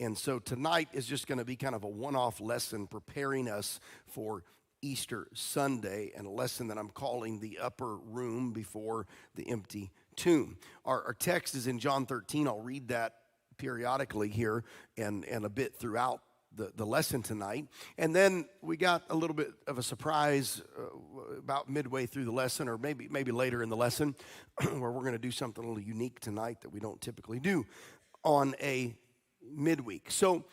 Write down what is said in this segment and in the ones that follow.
And so tonight is just going to be kind of a one-off lesson preparing us for Easter Sunday, and a lesson that I'm calling the upper room before the empty tomb. Our text is in John 13. I'll read that periodically here and a bit throughout the lesson tonight. And then we got a little bit of a surprise about midway through the lesson, or maybe later in the lesson, where we're going to do something a little unique tonight that we don't typically do on a midweek. So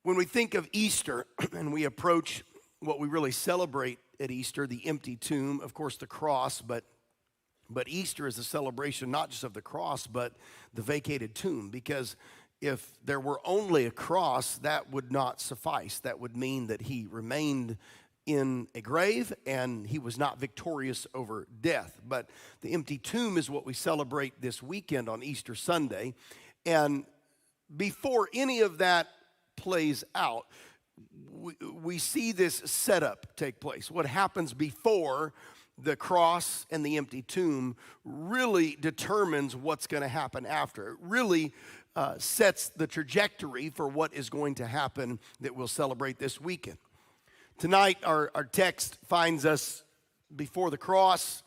when we think of Easter and we approach what we really celebrate at Easter, the empty tomb, of course the cross, but Easter is a celebration not just of the cross, but the vacated tomb, because if there were only a cross, that would not suffice. That would mean that he remained in a grave and he was not victorious over death. But the empty tomb is what we celebrate this weekend on Easter Sunday. And before any of that plays out, we see this setup take place. What happens before the cross and the empty tomb really determines what's going to happen after. It really sets the trajectory for what is going to happen that we'll celebrate this weekend. Tonight, our text finds us before the cross,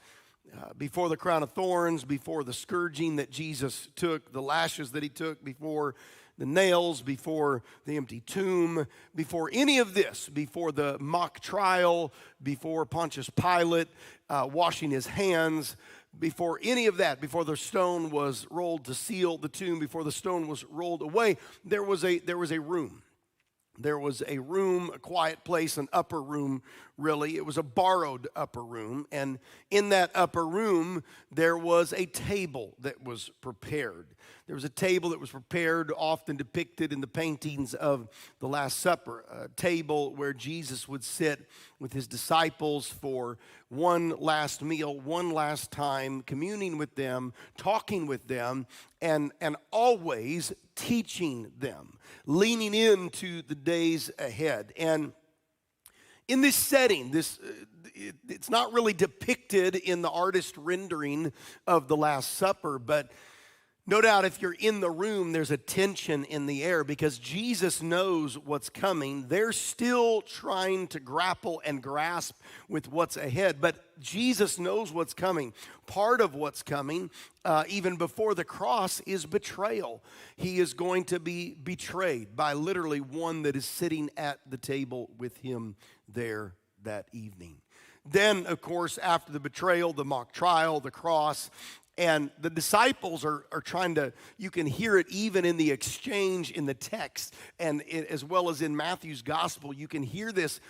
before the crown of thorns, before the scourging that Jesus took, the lashes that he took, before the nails, before the empty tomb, before any of this, before the mock trial, before Pontius Pilate washing his hands, before any of that, before the stone was rolled to seal the tomb, before the stone was rolled away, there was a room. There was a room, a quiet place, an upper room, really. It was a borrowed upper room. And in that upper room, there was a table that was prepared. There was a table that was prepared, often depicted in the paintings of the Last Supper, a table where Jesus would sit with his disciples for one last meal, one last time, communing with them, talking with them, and always teaching them, leaning into the days ahead. And in this setting, it's not really depicted in the artist rendering of the Last Supper, but no doubt if you're in the room, there's a tension in the air because Jesus knows what's coming. They're still trying to grapple and grasp with what's ahead, but Jesus knows what's coming. Part of what's coming, even before the cross, is betrayal. He is going to be betrayed by literally one that is sitting at the table with him there that evening. Then, of course, after the betrayal, the mock trial, the cross, and the disciples are trying to, you can hear it even in the exchange in the text, and as well as in Matthew's gospel, you can hear this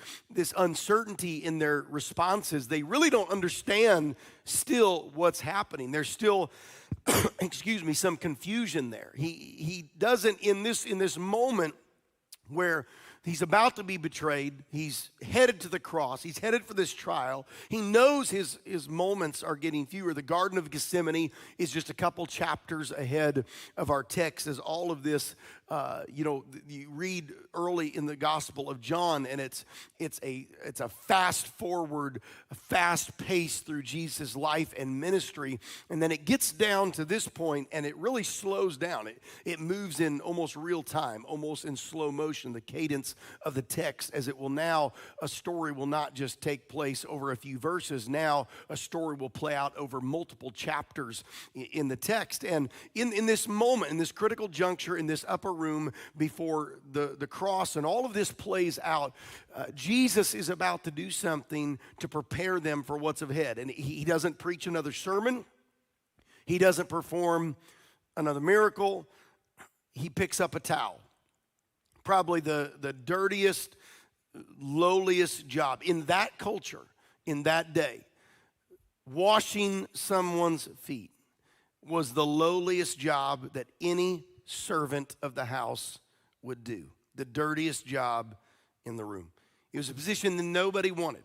uncertainty in their responses. They really don't understand still what's happening. There's still, some confusion there. He doesn't, in this moment where he's about to be betrayed, he's headed to the cross, he's headed for this trial. He knows his moments are getting fewer. The Garden of Gethsemane is just a couple chapters ahead of our text as all of this, you read early in the Gospel of John, and it's a fast forward, a fast pace through Jesus' life and ministry. And then it gets down to this point, and it really slows down. It moves in almost real time, almost in slow motion, the cadence of the text, as it will now, a story will not just take place over a few verses. Now a story will play out over multiple chapters in the text. And in this moment, in this critical juncture, in this upper room before the cross, and all of this plays out, Jesus is about to do something to prepare them for what's ahead. And he doesn't preach another sermon. He doesn't perform another miracle. He picks up a towel. Probably the dirtiest, lowliest job in that culture, in that day. Washing someone's feet was the lowliest job that any servant of the house would do. The dirtiest job in the room. It was a position that nobody wanted.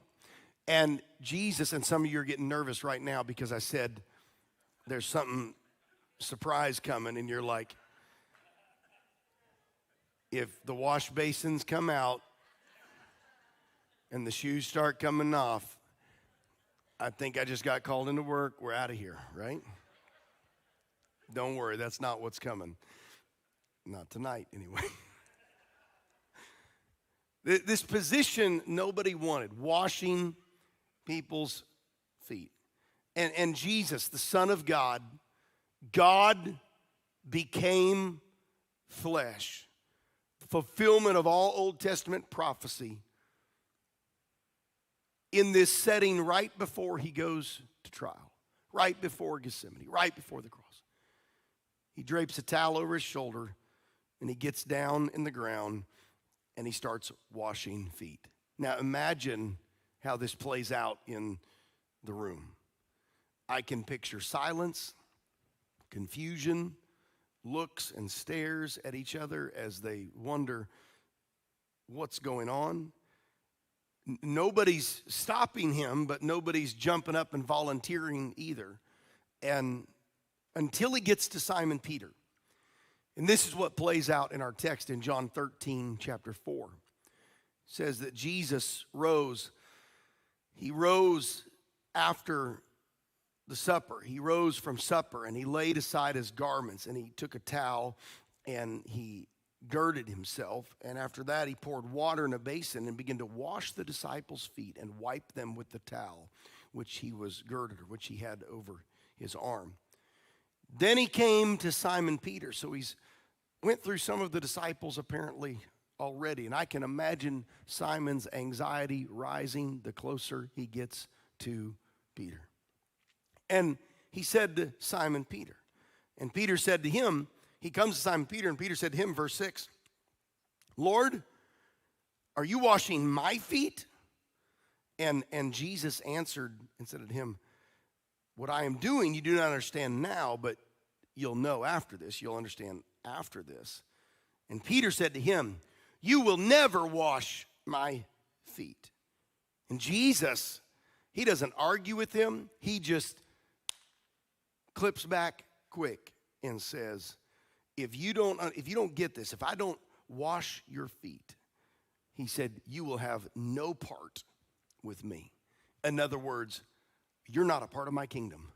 And Jesus, and some of you are getting nervous right now because I said there's something surprise coming, and you're like, if the wash basins come out and the shoes start coming off, I think I just got called into work. We're out of here, right? Don't worry, that's not what's coming. Not tonight, anyway. This position nobody wanted, washing people's feet. And Jesus, the Son of God, God became flesh. Fulfillment of all Old Testament prophecy in this setting right before he goes to trial, right before Gethsemane, right before the cross. He drapes a towel over his shoulder and he gets down in the ground and he starts washing feet. Now imagine how this plays out in the room. I can picture silence, confusion, looks and stares at each other as they wonder what's going on. Nobody's stopping him, but nobody's jumping up and volunteering either. And until he gets to Simon Peter. And this is what plays out in our text in John 13, chapter 4. It says that Jesus rose. He rose after the supper. He rose from supper and he laid aside his garments and he took a towel and he girded himself. And after that, he poured water in a basin and began to wash the disciples' feet and wipe them with the towel which he was girded, or which he had over his arm. Then he came to Simon Peter. So he's went through some of the disciples apparently already. And I can imagine Simon's anxiety rising the closer he gets to Peter. And he said to Simon Peter, and Peter said to him, he comes to Simon Peter, and Peter said to him, verse 6, Lord, are you washing my feet? And Jesus answered and said to him, what I am doing you do not understand now, but you'll know after this. You'll understand after this. And Peter said to him, you will never wash my feet. And Jesus, he doesn't argue with him. He just clips back quick and says, if you don't get this, if I don't wash your feet, he said, you will have no part with me. In other words, you're not a part of my kingdom.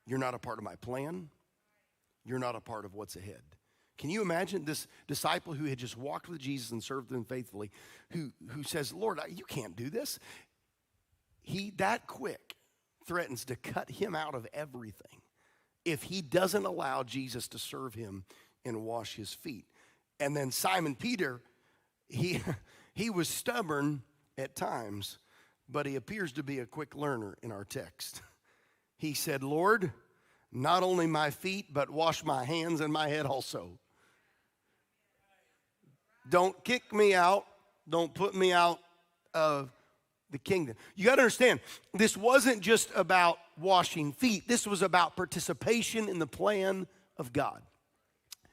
You're not a part of my plan. You're not a part of what's ahead. Can you imagine this disciple who had just walked with Jesus and served him faithfully, who says, Lord, you can't do this. He, that quick, threatens to cut him out of everything if he doesn't allow Jesus to serve him and wash his feet. And then Simon Peter, he was stubborn at times, but he appears to be a quick learner in our text. He said, Lord, not only my feet, but wash my hands and my head also. Don't kick me out. Don't put me out of the kingdom. You got to understand, this wasn't just about washing feet. This was about participation in the plan of God.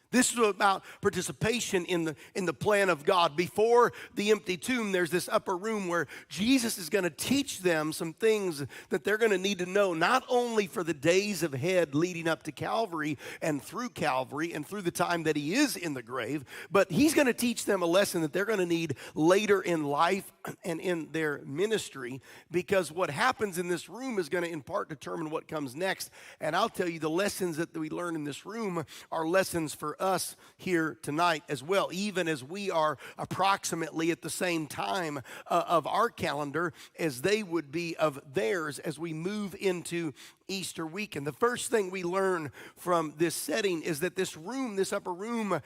This is about participation in the plan of God. Before the empty tomb, there's this upper room where Jesus is going to teach them some things that they're going to need to know, not only for the days ahead leading up to Calvary and through the time that he is in the grave, but he's going to teach them a lesson that they're going to need later in life and in their ministry, because what happens in this room is going to in part determine what comes next. And I'll tell you, the lessons that we learn in this room are lessons for us here tonight as well, even as we are approximately at the same time of our calendar as they would be of theirs as we move into Easter weekend. The first thing we learn from this setting is that this room, this upper room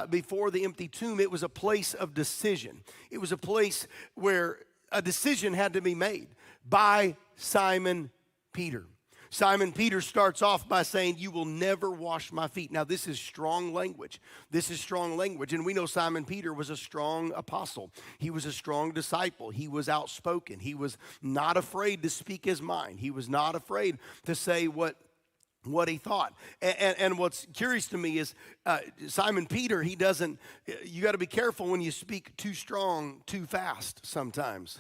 before the empty tomb, it was a place of decision. It was a place where a decision had to be made by Simon Peter. Simon Peter starts off by saying, you will never wash my feet. Now, this is strong language. This is strong language. And we know Simon Peter was a strong apostle. He was a strong disciple. He was outspoken. He was not afraid to speak his mind. He was not afraid to say what he thought. And what's curious to me is Simon Peter, you got to be careful when you speak too strong, too fast sometimes.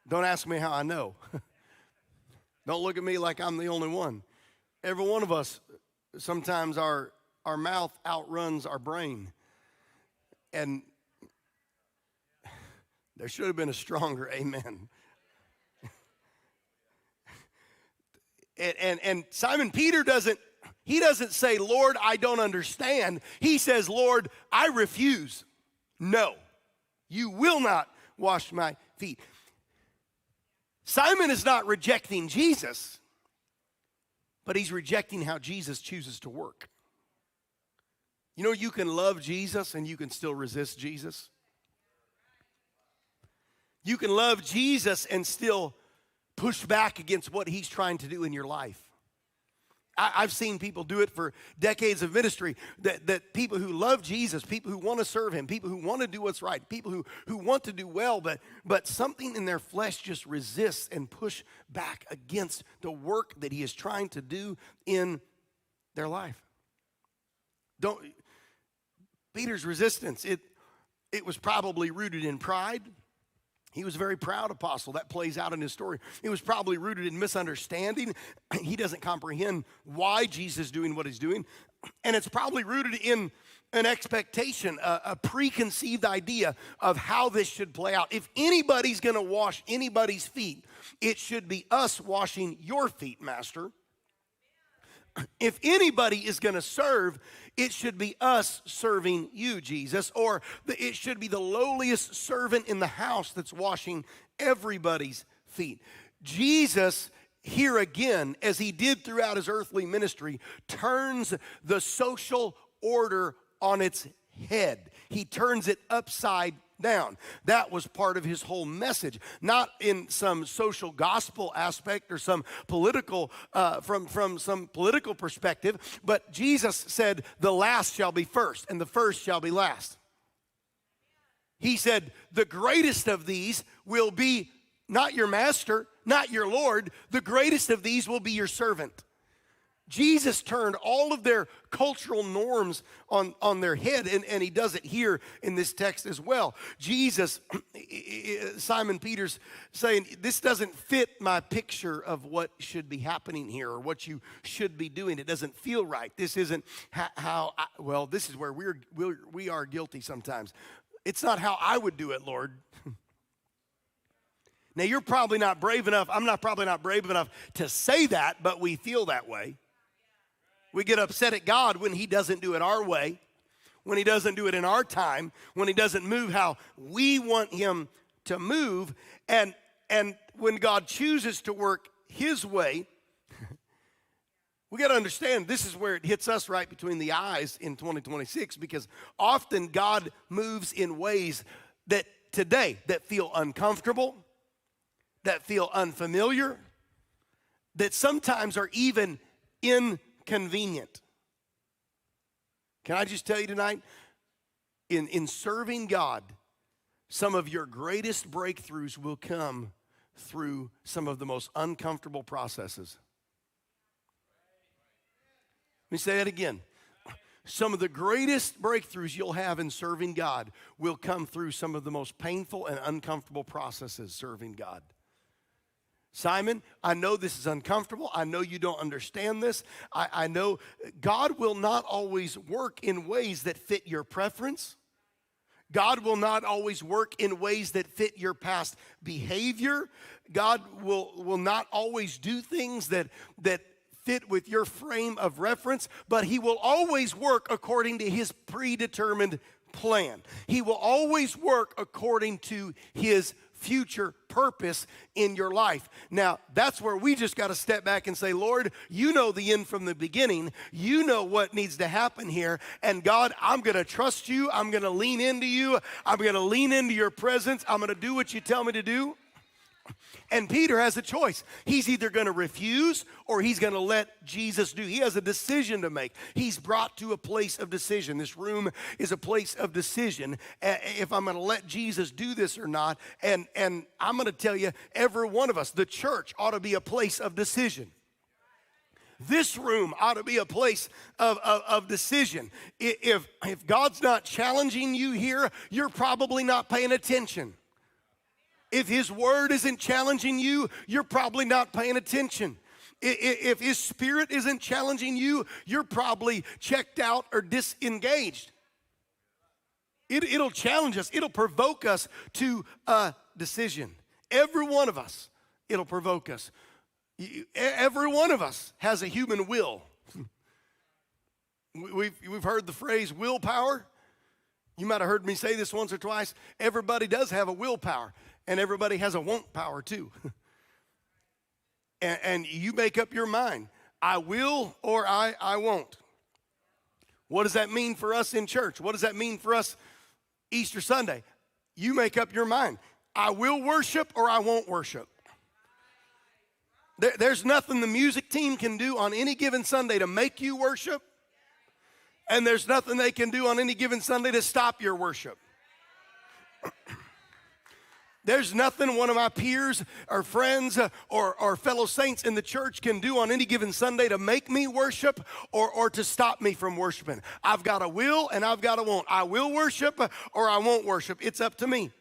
Don't ask me how I know. Don't look at me like I'm the only one. Every one of us, sometimes our mouth outruns our brain. And there should have been a stronger amen. And Simon Peter doesn't He doesn't say, Lord, I don't understand. He says, Lord, I refuse. No, you will not wash my feet. Simon is not rejecting Jesus, but he's rejecting how Jesus chooses to work. You know, you can love Jesus and you can still resist Jesus. You can love Jesus and still push back against what he's trying to do in your life. I've seen people do it for decades of ministry, that people who love Jesus, people who want to serve him, people who want to do what's right, people who want to do well, but something in their flesh just resists and push back against the work that he is trying to do in their life. Peter's resistance, it was probably rooted in pride. He was a very proud apostle. That plays out in his story. It was probably rooted in misunderstanding. He doesn't comprehend why Jesus is doing what he's doing. And it's probably rooted in an expectation, a preconceived idea of how this should play out. If anybody's going to wash anybody's feet, it should be us washing your feet, Master. If anybody is going to serve, it should be us serving you, Jesus, or it should be the lowliest servant in the house that's washing everybody's feet. Jesus, here again, as he did throughout his earthly ministry, turns the social order on its head. He turns it upside down. That was part of his whole message, not in some social gospel aspect or some political, from some political perspective, but Jesus said, the last shall be first and the first shall be last. He said, the greatest of these will be not your master, not your Lord. The greatest of these will be your servant. Jesus turned all of their cultural norms on their head, and he does it here in this text as well. Jesus, Simon Peter's saying, this doesn't fit my picture of what should be happening here or what you should be doing. It doesn't feel right. This isn't well, this is where we are guilty sometimes. It's not how I would do it, Lord. Now, you're probably not brave enough. Probably not brave enough to say that, but we feel that way. We get upset at God when he doesn't do it our way, when he doesn't do it in our time, when he doesn't move how we want him to move. And when God chooses to work his way, we got to understand this is where it hits us right between the eyes in 2026, because often God moves in ways that today that feel uncomfortable, that feel unfamiliar, that sometimes are even inconvenient. Can I just tell you tonight, in serving God, some of your greatest breakthroughs will come through some of the most uncomfortable processes. Let me say that again. Some of the greatest breakthroughs you'll have in serving God will come through some of the most painful and uncomfortable processes serving God. Simon, I know this is uncomfortable. I know you don't understand this. I know God will not always work in ways that fit your preference. God will not always work in ways that fit your past behavior. God will not always do things that fit with your frame of reference, but he will always work according to his predetermined plan. He will always work according to his future purpose in your life. Now, that's where we just got to step back and say, Lord, you know the end from the beginning. You know what needs to happen here. And God, I'm going to trust you. I'm going to lean into you. I'm going to lean into your presence. I'm going to do what you tell me to do. And Peter has a choice. He's either going to refuse or he's going to let Jesus do. He has a decision to make. He's brought to a place of decision. This room is a place of decision. If I'm going to let Jesus do this or not. And I'm going to tell you, every one of us, the church ought to be a place of decision. This room ought to be a place of decision. If God's not challenging you here, you're probably not paying attention. If his word isn't challenging you, you're probably not paying attention. If his spirit isn't challenging you, you're probably checked out or disengaged. It'll challenge us. It'll provoke us to a decision. Every one of us, it'll provoke us. Every one of us has a human will. We've heard the phrase willpower. You might have heard me say this once or twice. Everybody does have a willpower, and everybody has a won't power too. and you make up your mind. I will or I won't. What does that mean for us in church? What does that mean for us Easter Sunday? You make up your mind. I will worship or I won't worship. There's nothing the music team can do on any given Sunday to make you worship. And there's nothing they can do on any given Sunday to stop your worship. There's nothing one of my peers or friends or fellow saints in the church can do on any given Sunday to make me worship or to stop me from worshiping. I've got a will and I've got a won't. I will worship or I won't worship. It's up to me.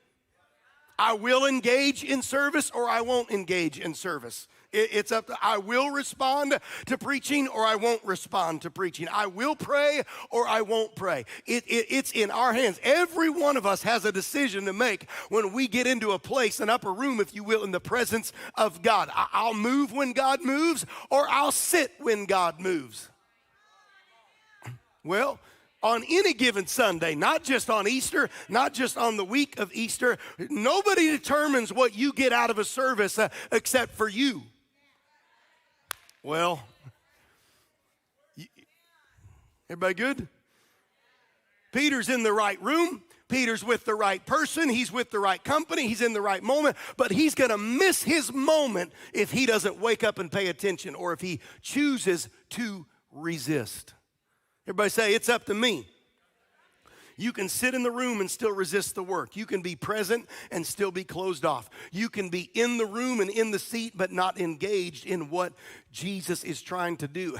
I will engage in service or I won't engage in service. It's up to, I will respond to preaching or I won't respond to preaching. I will pray or I won't pray. It's in our hands. Every one of us has a decision to make when we get into a place, an upper room, if you will, in the presence of God. I'll move when God moves or I'll sit when God moves. Well, on any given Sunday, not just on Easter, not just on the week of Easter, nobody determines what you get out of a service except for you. Well, everybody good? Peter's in the right room. Peter's with the right person. He's with the right company. He's in the right moment. But he's going to miss his moment if he doesn't wake up and pay attention or if he chooses to resist. Everybody say, it's up to me. You can sit in the room and still resist the work. You can be present and still be closed off. You can be in the room and in the seat but not engaged in what Jesus is trying to do.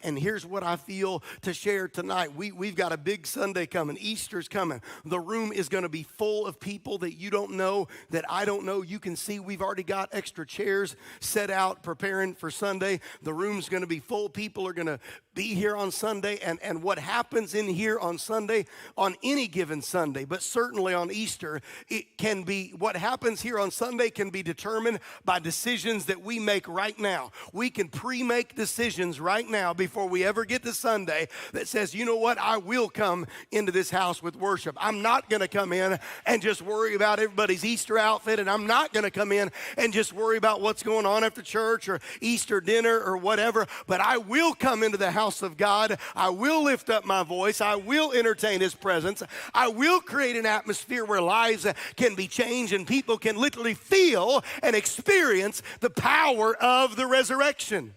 And here's what I feel to share tonight. We've got a big Sunday coming. Easter's coming. The room is going to be full of people that you don't know, that I don't know. You can see we've already got extra chairs set out preparing for Sunday. The room's going to be full. People are going to be here on Sunday. And what happens in here on Sunday, on any given Sunday, but certainly on Easter, it can be, what happens here on Sunday can be determined by decisions that we make right now. We can pre-make decisions right now before we ever get to Sunday that says, you know what, I will come into this house with worship. I'm not going to come in and just worry about everybody's Easter outfit, and I'm not going to come in and just worry about what's going on after church or Easter dinner or whatever, but I will come into the house of God. I will lift up my voice. I will entertain His presence. I will create an atmosphere where lives can be changed and people can literally feel and experience the power of the resurrection.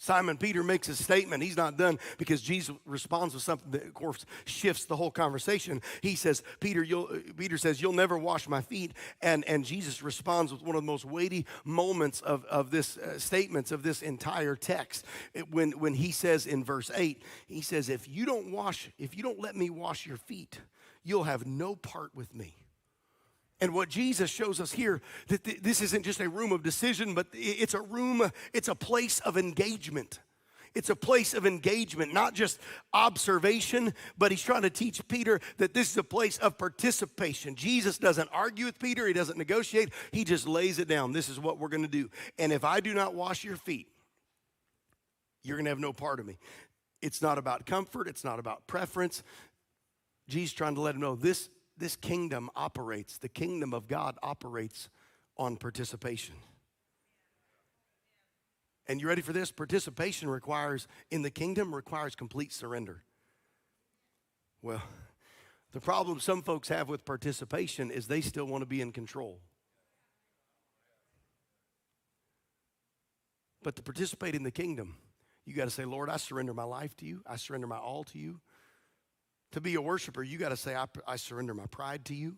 Simon Peter makes a statement. He's not done because Jesus responds with something that, of course, shifts the whole conversation. He says, Peter says, you'll never wash my feet. And Jesus responds with one of the most weighty moments of this statements of this entire text. When he says in verse 8, he says, if you don't let me wash your feet, you'll have no part with me. And what Jesus shows us here, that this isn't just a room of decision, but it's a place of engagement. It's a place of engagement, not just observation, but he's trying to teach Peter that this is a place of participation. Jesus doesn't argue with Peter. He doesn't negotiate. He just lays it down. This is what we're going to do. And if I do not wash your feet, you're going to have no part of me. It's not about comfort. It's not about preference. Jesus trying to let him know this kingdom operates, the kingdom of God operates on participation. And you ready for this? Participation in the kingdom requires complete surrender. Well, the problem some folks have with participation is they still want to be in control. But to participate in the kingdom, you got to say, Lord, I surrender my life to you. I surrender my all to you. To be a worshiper, you got to say, I surrender my pride to you.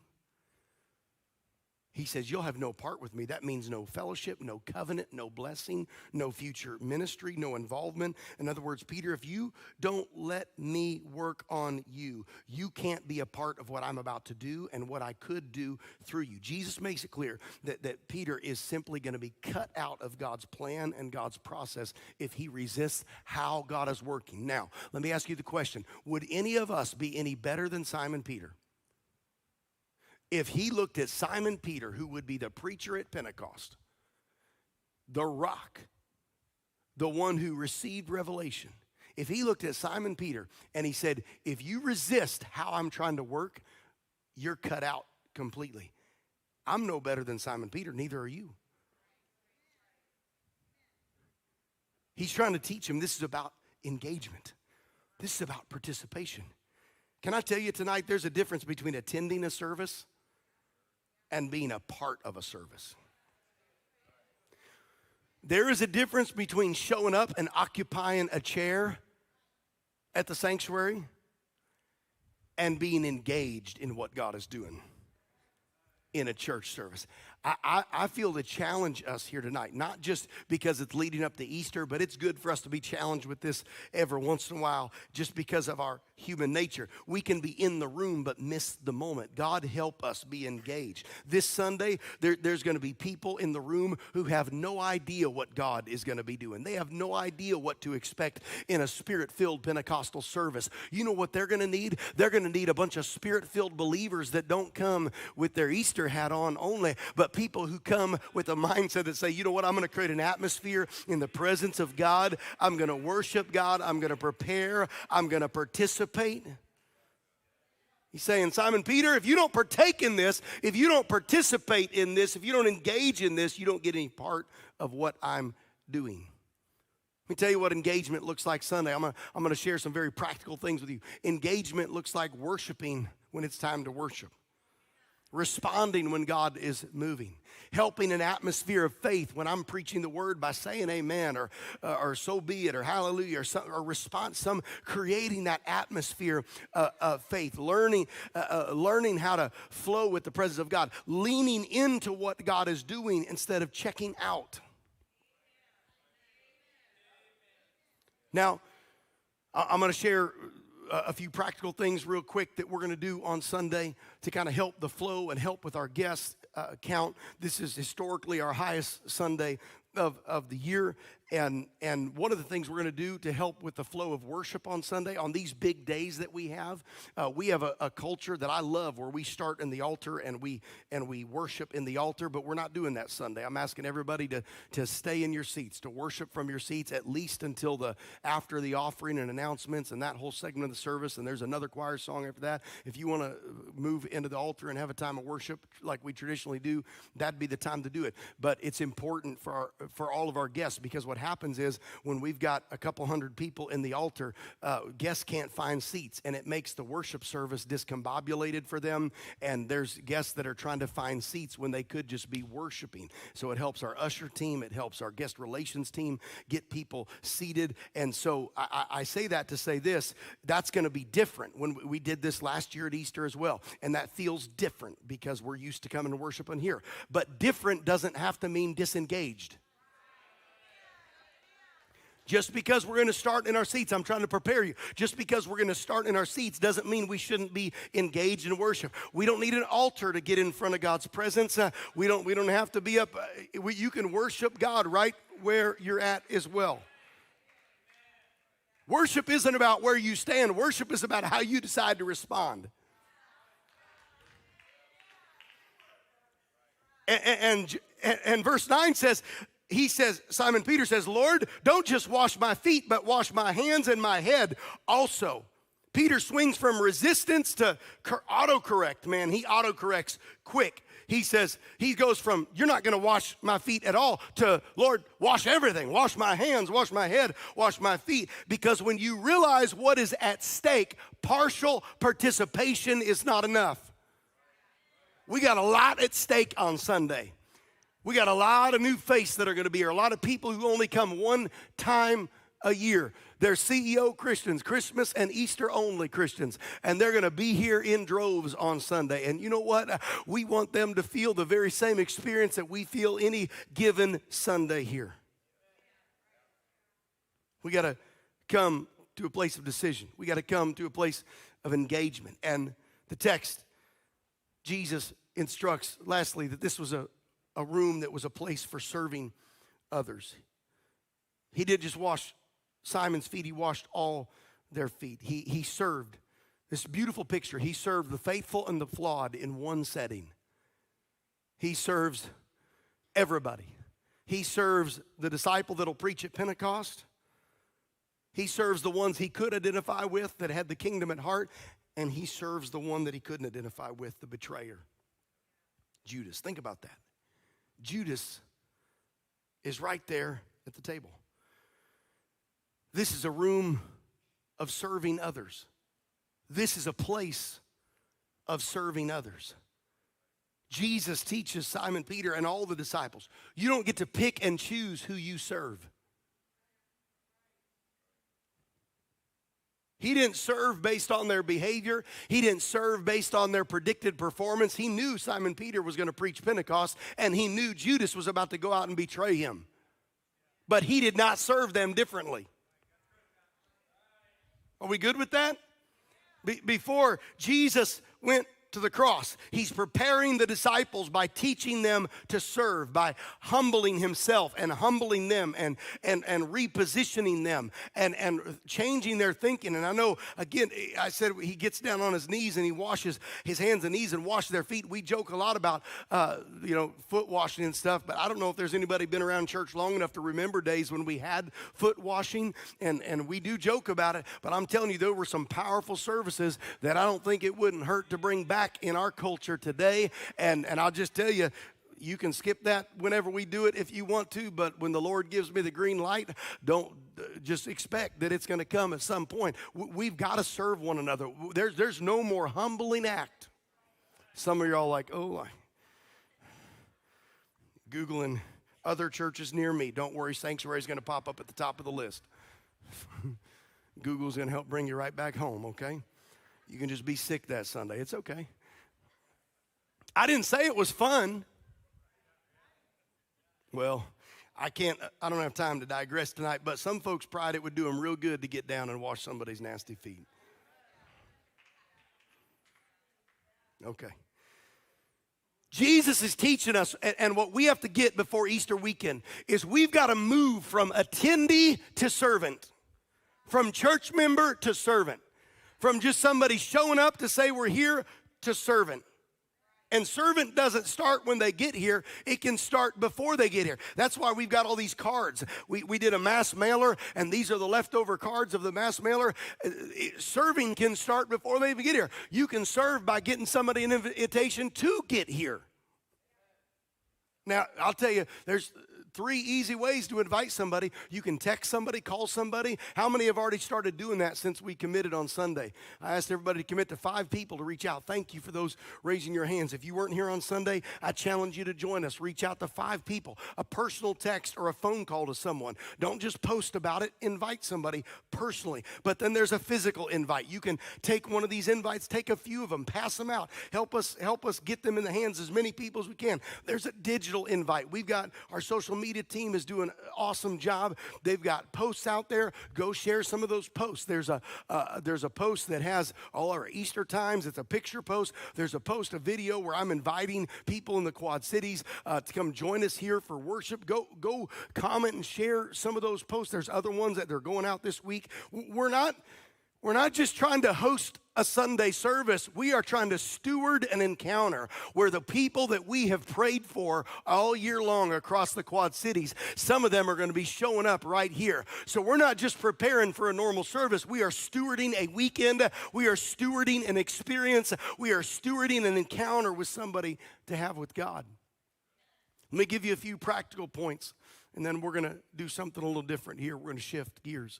He says, you'll have no part with me. That means no fellowship, no covenant, no blessing, no future ministry, no involvement. In other words, Peter, if you don't let me work on you, you can't be a part of what I'm about to do and what I could do through you. Jesus makes it clear that Peter is simply going to be cut out of God's plan and God's process if he resists how God is working. Now, let me ask you the question. Would any of us be any better than Simon Peter? If he looked at Simon Peter, who would be the preacher at Pentecost, the rock, the one who received revelation, if he looked at Simon Peter and he said, if you resist how I'm trying to work, you're cut out completely. I'm no better than Simon Peter, neither are you. He's trying to teach him this is about engagement. This is about participation. Can I tell you tonight, there's a difference between attending a service and being a part of a service. There is a difference between showing up and occupying a chair at the sanctuary and being engaged in what God is doing in a church service. I feel to challenge us here tonight, not just because it's leading up to Easter, but it's good for us to be challenged with this every once in a while just because of our human nature. We can be in the room but miss the moment. God help us be engaged. This Sunday, there's going to be people in the room who have no idea what God is going to be doing. They have no idea what to expect in a Spirit-filled Pentecostal service. You know what they're going to need? They're going to need a bunch of Spirit-filled believers that don't come with their Easter hat on only, but people who come with a mindset that say, you know what, I'm going to create an atmosphere in the presence of God. I'm going to worship God. I'm going to prepare. I'm going to participate. He's saying, Simon Peter, if you don't partake in this, if you don't participate in this, if you don't engage in this, you don't get any part of what I'm doing. Let me tell you what engagement looks like Sunday. I'm going to share some very practical things with you. Engagement looks like worshiping when it's time to worship. Responding when God is moving, helping an atmosphere of faith when I'm preaching the word by saying amen or so be it or hallelujah or response, creating that atmosphere of faith, learning how to flow with the presence of God, leaning into what God is doing instead of checking out. Now, I'm going to share a few practical things real quick that we're going to do on Sunday to kind of help the flow and help with our guest count. This is historically our highest Sunday of the year. And one of the things we're going to do to help with the flow of worship on Sunday, on these big days that we have a culture that I love where we start in the altar and we worship in the altar, but we're not doing that Sunday. I'm asking everybody to stay in your seats, to worship from your seats at least until after the offering and announcements and that whole segment of the service, and there's another choir song after that. If you want to move into the altar and have a time of worship like we traditionally do, that'd be the time to do it. But it's important for all of our guests, because what happens is when we've got a couple hundred people in the altar, guests can't find seats, and it makes the worship service discombobulated for them, and there's guests that are trying to find seats when they could just be worshiping. So it helps our usher team, it helps our guest relations team get people seated. And so I say that to say this, that's going to be different. When we did this last year at Easter as well, and that feels different because we're used to coming to worship in here. But different doesn't have to mean disengaged. Just because we're going to start in our seats, I'm trying to prepare you. Just because we're going to start in our seats doesn't mean we shouldn't be engaged in worship. We don't need an altar to get in front of God's presence. We don't have to be up. You can worship God right where you're at as well. Worship isn't about where you stand. Worship is about how you decide to respond. And verse 9 says, Simon Peter says, Lord, don't just wash my feet, but wash my hands and my head also. Peter swings from resistance to autocorrect, man. He autocorrects quick. He goes from, you're not going to wash my feet at all, to, Lord, wash everything. Wash my hands, wash my head, wash my feet. Because when you realize what is at stake, partial participation is not enough. We got a lot at stake on Sunday. We got a lot of new faces that are going to be here, a lot of people who only come one time a year. They're CEO Christians, Christmas and Easter only Christians, and they're going to be here in droves on Sunday. And you know what? We want them to feel the very same experience that we feel any given Sunday here. We got to come to a place of decision. We got to come to a place of engagement. And the text, Jesus instructs, lastly, that this was a room that was a place for serving others. He didn't just wash Simon's feet, he washed all their feet. He served. This beautiful picture, he served the faithful and the flawed in one setting. He serves everybody. He serves the disciple that'll preach at Pentecost. He serves the ones he could identify with that had the kingdom at heart. And he serves the one that he couldn't identify with, the betrayer, Judas. Think about that. Judas is right there at the table. This is a room of serving others. This is a place of serving others. Jesus teaches Simon Peter and all the disciples, you don't get to pick and choose who you serve. He didn't serve based on their behavior. He didn't serve based on their predicted performance. He knew Simon Peter was going to preach Pentecost, and he knew Judas was about to go out and betray him. But he did not serve them differently. Are we good with that? Before Jesus went to the cross, he's preparing the disciples by teaching them to serve, by humbling himself and humbling them and repositioning them and changing their thinking. And I know, again, I said he gets down on his knees and he washes his hands and knees and washes their feet. We joke a lot about, foot washing and stuff, but I don't know if there's anybody been around church long enough to remember days when we had foot washing, and we do joke about it, but I'm telling you, there were some powerful services that I don't think it wouldn't hurt to bring back in our culture today. And I'll just tell you, you can skip that whenever we do it if you want to, but when the Lord gives me the green light, don't just expect that it's going to come at some point. We've got to serve one another. There's no more humbling act. Some of y'all like, Googling other churches near me. Don't worry, Sanctuary is going to pop up at the top of the list. Google's going to help bring you right back home, okay? You can just be sick that Sunday. It's okay. I didn't say it was fun. Well, I don't have time to digress tonight, but some folks' pride, it would do them real good to get down and wash somebody's nasty feet. Okay. Jesus is teaching us, and what we have to get before Easter weekend is we've got to move from attendee to servant, from church member to servant, from just somebody showing up to say we're here to servant. And servant doesn't start when they get here. It can start before they get here. That's why we've got all these cards. We did a mass mailer, and these are the leftover cards of the mass mailer. Serving can start before they even get here. You can serve by getting somebody an invitation to get here. Now, I'll tell you, there's 3 easy ways to invite somebody. You can text somebody, call somebody. How many have already started doing that since we committed on Sunday? I asked everybody to commit to 5 people to reach out. Thank you for those raising your hands. If you weren't here on Sunday, I challenge you to join us. Reach out to 5 people, a personal text or a phone call to someone. Don't just post about it. Invite somebody personally. But then there's a physical invite. You can take one of these invites, take a few of them, pass them out. Help us get them in the hands of as many people as we can. There's a digital invite. We've got our social media team is doing an awesome job. They've got posts out there. Go share some of those posts. There's a post that has all our Easter times. It's a picture post. There's a video where I'm inviting people in the Quad Cities to come join us here for worship. Go comment and share some of those posts. There's other ones that they're going out this week. We're not just trying to host a Sunday service. We are trying to steward an encounter where the people that we have prayed for all year long across the Quad Cities, some of them are going to be showing up right here. So we're not just preparing for a normal service. We are stewarding a weekend. We are stewarding an experience. We are stewarding an encounter with somebody to have with God. Let me give you a few practical points, and then we're going to do something a little different here. We're going to shift gears.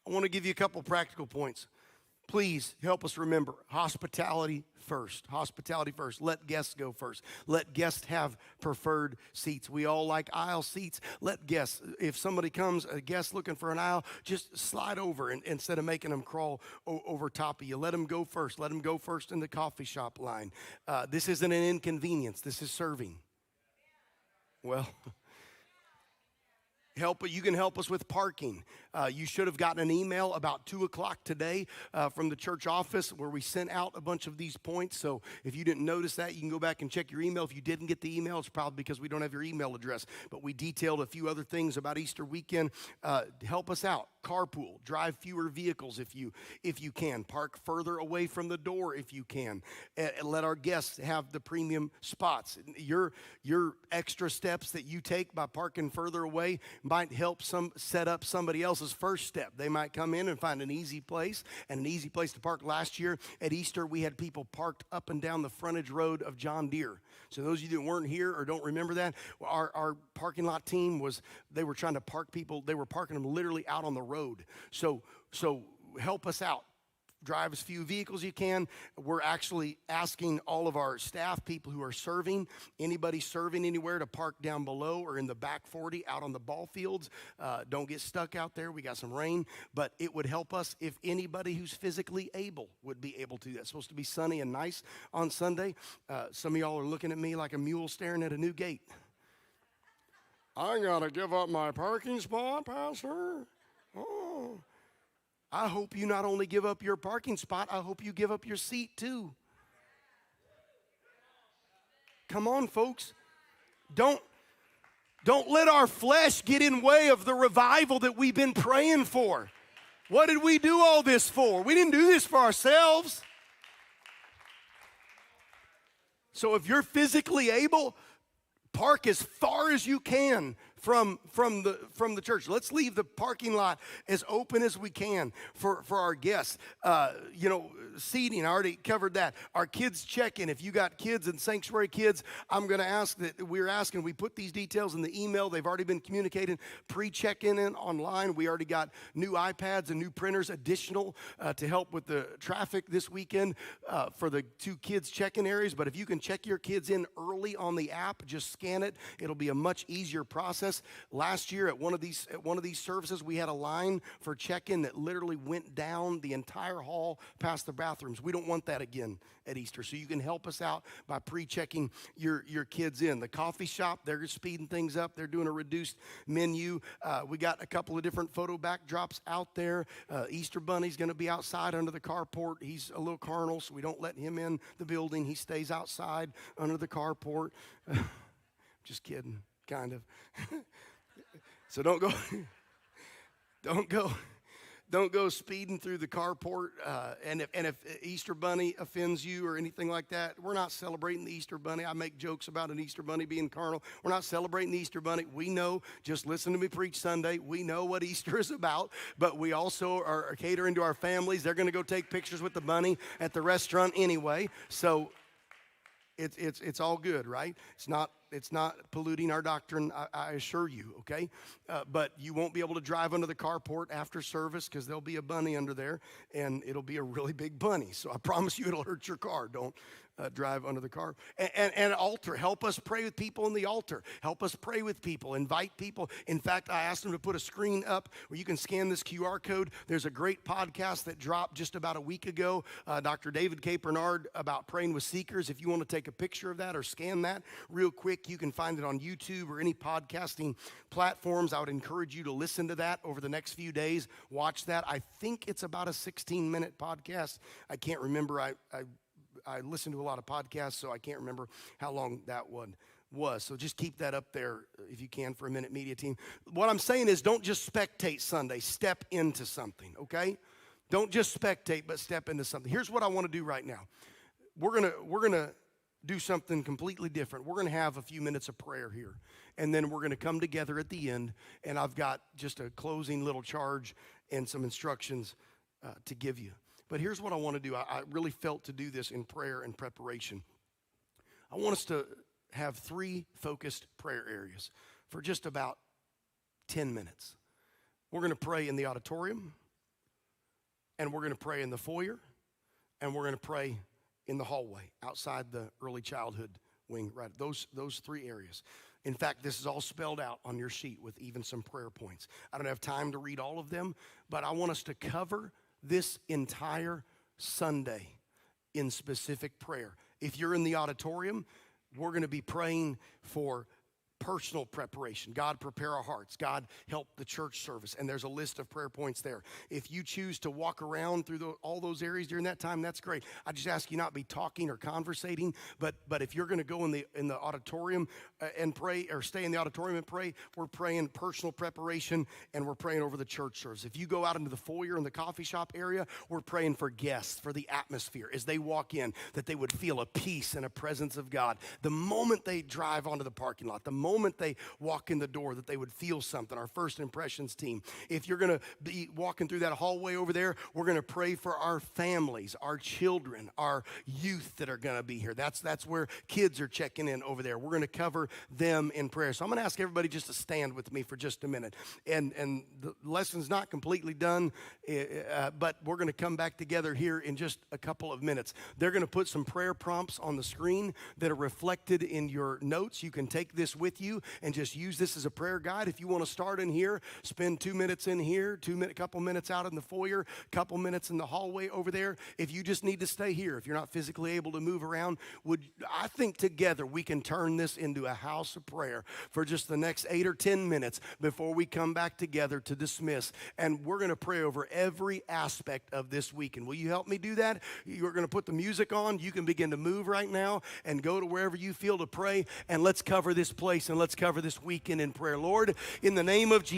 I want to give you a couple practical points. Please help us remember hospitality first. Hospitality first. Let guests go first. Let guests have preferred seats. We all like aisle seats. Let guests, if somebody comes, a guest looking for an aisle, just slide over instead of making them crawl over top of you. Let them go first. Let them go first in the coffee shop line. This isn't an inconvenience. This is serving. Well, you can help us with parking. You should have gotten an email about 2 o'clock today from the church office where we sent out a bunch of these points. So if you didn't notice that, you can go back and check your email. If you didn't get the email, it's probably because we don't have your email address. But we detailed a few other things about Easter weekend. Help us out. Carpool. Drive fewer vehicles if you can. Park further away from the door if you can. And let our guests have the premium spots. Your extra steps that you take by parking further away might help set up somebody else's first step. They might come in and find an easy place to park. Last year at Easter, we had people parked up and down the frontage road of John Deere. So those of you that weren't here or don't remember that, our parking lot team they were trying to park people. They were parking them literally out on the road. So help us out. Drive as few vehicles as you can. We're actually asking all of our staff, people who are serving, anybody serving anywhere, to park down below or in the back 40 out on the ball fields. Don't get stuck out there. We got some rain, but it would help us if anybody who's physically able would be able to do that. It's supposed to be sunny and nice on Sunday. Some of y'all are looking at me like a mule staring at a new gate. I got to give up my parking spot, Pastor? Oh. I hope you not only give up your parking spot, I hope you give up your seat too. Come on, folks. Don't let our flesh get in way of the revival that we've been praying for. What did we do all this for? We didn't do this for ourselves. So if you're physically able, park as far as you can from the church. Let's leave the parking lot as open as we can for our guests. Seating, I already covered that. Our kids check-in. If you got kids and sanctuary kids, I'm going to ask that we put these details in the email. They've already been communicated. Pre-check-in online. We already got new iPads and new printers additional to help with the traffic this weekend for the 2 kids check-in areas. But if you can check your kids in early on the app, just scan it. It'll be a much easier process. Last year at one of these services, we had a line for check-in that literally went down the entire hall past the bathrooms. We don't want that again at Easter. So you can help us out by pre-checking your kids in. The coffee shop, they're speeding things up. They're doing a reduced menu. We got a couple of different photo backdrops out there. Easter Bunny's going to be outside under the carport. He's a little carnal, so we don't let him in the building. He stays outside under the carport. Just kidding. Kind of. So don't go speeding through the carport. And if Easter Bunny offends you or anything like that, we're not celebrating the Easter Bunny. I make jokes about an Easter Bunny being carnal. We're not celebrating the Easter Bunny. We know, just listen to me preach Sunday, we know what Easter is about, but we also are catering to our families. They're going to go take pictures with the bunny at the restaurant anyway. So it's all good, right? It's not polluting our doctrine, I assure you, okay? But you won't be able to drive under the carport after service because there'll be a bunny under there, and it'll be a really big bunny. So I promise you it'll hurt your car. Don't drive under the car. And altar, help us pray with people in the altar. Help us pray with people, invite people. In fact, I asked them to put a screen up where you can scan this QR code. There's a great podcast that dropped just about a week ago, Dr. David K. Bernard, about praying with seekers. If you want to take a picture of that or scan that real quick, you can find it on YouTube or any podcasting platforms. I would encourage you to listen to that over the next few days. Watch that. I think it's about a 16-minute podcast. I can't remember. I listen to a lot of podcasts, so I can't remember how long that one was. So just keep that up there if you can for a minute, media team. What I'm saying is don't just spectate Sunday. Step into something, okay? Don't just spectate, but step into something. Here's what I want to do right now. We're gonna do something completely different. We're going to have a few minutes of prayer here, and then we're going to come together at the end, and I've got just a closing little charge and some instructions to give you. But here's what I want to do. I really felt to do this in prayer and preparation. I want us to have 3 focused prayer areas for just about 10 minutes. We're going to pray in the auditorium, and we're going to pray in the foyer, and we're going to pray in the hallway outside the early childhood wing. Right, those 3 areas. In fact, this is all spelled out on your sheet with even some prayer points. I don't have time to read all of them, but I want us to cover this entire Sunday in specific prayer. If you're in the auditorium, we're going to be praying for personal preparation. God, prepare our hearts. God, help the church service. And there's a list of prayer points there. If you choose to walk around through all those areas during that time, that's great. I just ask you not be talking or conversating, but if you're going to go in the auditorium and pray, or stay in the auditorium and pray, we're praying personal preparation, and we're praying over the church service. If you go out into the foyer in the coffee shop area, we're praying for guests, for the atmosphere as they walk in, that they would feel a peace and a presence of God. The moment they drive onto the parking lot, the moment they walk in the door, that they would feel something. Our first impressions team. If you're going to be walking through that hallway over there, we're going to pray for our families, our children, our youth that are going to be here. That's where kids are checking in over there. We're going to cover them in prayer. So I'm going to ask everybody just to stand with me for just a minute. And the lesson's not completely done, but we're going to come back together here in just a couple of minutes. They're going to put some prayer prompts on the screen that are reflected in your notes. You can take this with you and just use this as a prayer guide. If you want to start in here, spend 2 minutes in here, couple minutes out in the foyer, couple minutes in the hallway over there. If you just need to stay here, if you're not physically able to move around, I think together we can turn this into a house of prayer for just the next 8 or 10 minutes before we come back together to dismiss. And we're going to pray over every aspect of this weekend. Will you help me do that? You're going to put the music on. You can begin to move right now and go to wherever you feel to pray. And let's cover this place and let's cover this weekend in prayer. Lord, in the name of Jesus.